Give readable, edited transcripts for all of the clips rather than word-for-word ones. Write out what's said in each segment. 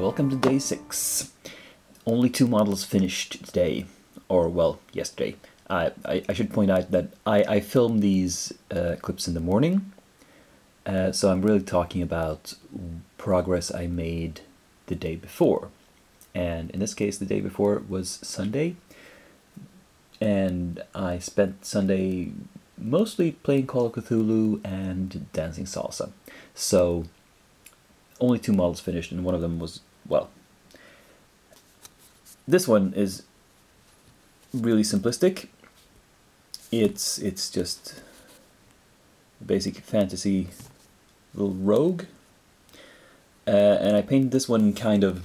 welcome to day 6. Only 2 models finished today, or well, yesterday. I should point out that I filmed these clips in the morning, so I'm really talking about progress I made the day before. And in this case, the day before was Sunday, and I spent Sunday mostly playing Call of Cthulhu and dancing salsa. So only 2 models finished, and one of them was, well, this one is really simplistic. It's just a basic fantasy little rogue, and I painted this one in kind of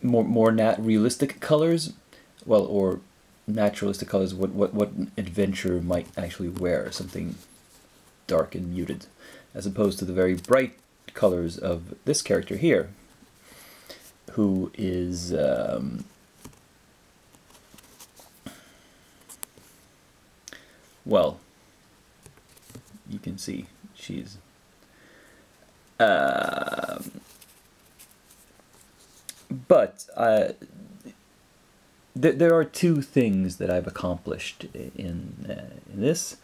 more realistic colors, well, or naturalistic colors. What an adventurer might actually wear, something dark and muted, as opposed to the very bright colors of this character here, who is well, you can see she's but there are 2 things that I've accomplished in this.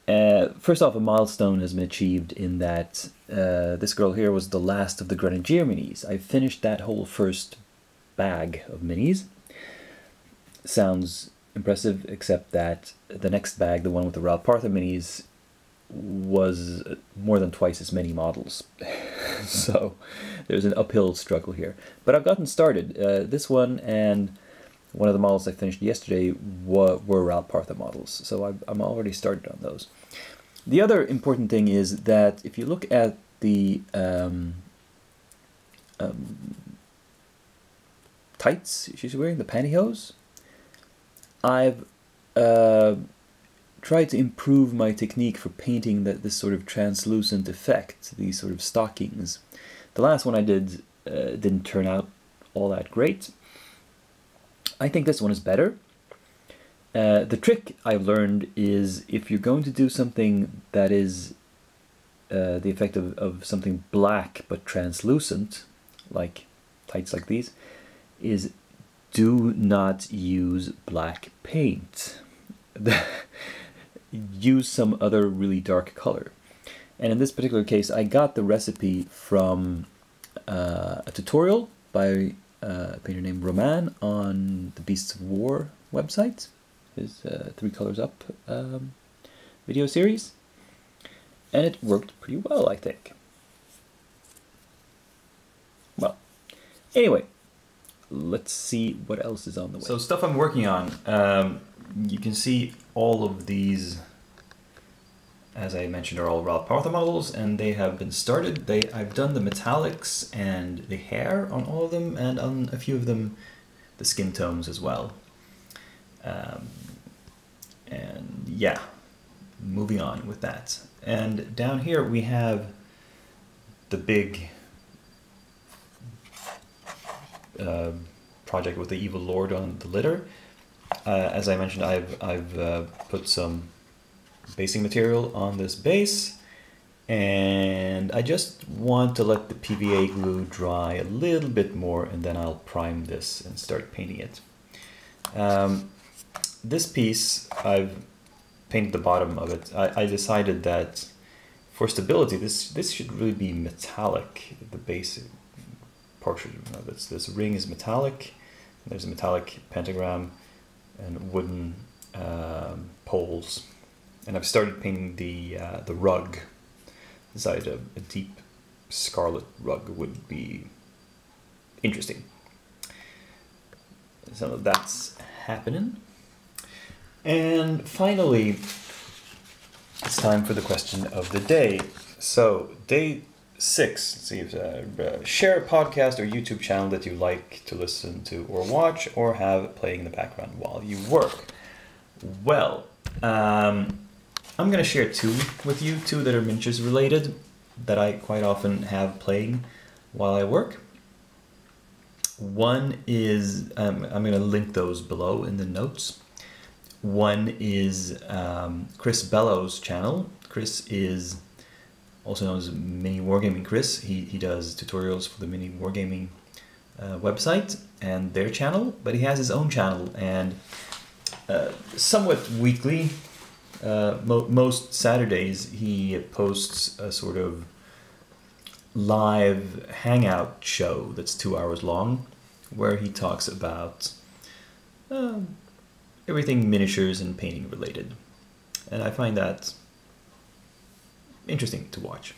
First off, a milestone has been achieved in that this girl here was the last of the Grenadier minis. I finished that whole first bag of minis. Sounds impressive, except that the next bag, the one with the Ral Partha minis, was more than twice as many models. So there's an uphill struggle here. But I've gotten started. This one and one of the models I finished yesterday were Ral Partha models, so I'm already started on those. The other important thing is that if you look at the tights she's wearing, the pantyhose, I've tried to improve my technique for painting this sort of translucent effect, these sort of stockings. The last one I did didn't turn out all that great. I think this one is better. The trick I've learned is if you're going to do something that is the effect of something black but translucent, like tights like these, is do not use black paint. Use some other really dark color. And in this particular case, I got the recipe from a tutorial by a painter named Roman on the Beasts of War website, his 3 Colors Up video series, and it worked pretty well, I think. Well, anyway, let's see what else is on the way. So stuff I'm working on, you can see all of these, as I mentioned, are all Ral Partha models, and they have been started. I've done the metallics and the hair on all of them, and on a few of them the skin tones as well. And yeah, moving on with that. And down here we have the big project with the Evil Lord on the litter. As I mentioned, I've put some basing material on this base, and I just want to let the PVA glue dry a little bit more, and then I'll prime this and start painting it. This piece, I've painted the bottom of it. I decided that for stability, this should really be metallic. The basic portion of it. This ring is metallic. There's a metallic pentagram and wooden poles. And I've started painting the rug. Decided a deep scarlet rug would be interesting. So that's happening. And finally, it's time for the question of the day. So day 6, let's see, share a podcast or YouTube channel that you like to listen to or watch or have playing in the background while you work. Well, I'm going to share 2 with you, 2 that are miniatures related that I quite often have playing while I work. One is, I'm going to link those below in the notes. One is Chris Bellows' channel. Chris is also known as Mini Wargaming Chris. He does tutorials for the Mini Wargaming website and their channel, but he has his own channel, and somewhat weekly, most Saturdays, he posts a sort of live hangout show that's 2 hours long, where he talks about everything miniatures and painting related. And I find that interesting to watch.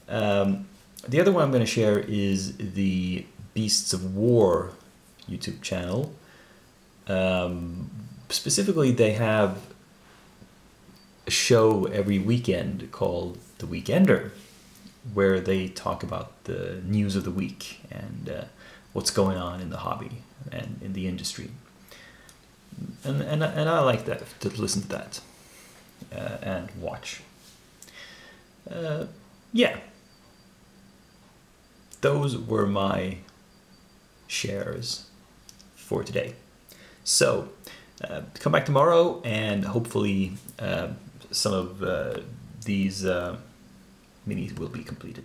The other one I'm going to share is the Beasts of War YouTube channel. Specifically, they have a show every weekend called The Weekender, where they talk about the news of the week and what's going on in the hobby and in the industry. And I like that, to listen to that and watch. Yeah, those were my shares for today. So come back tomorrow, and hopefully some of these minis will be completed.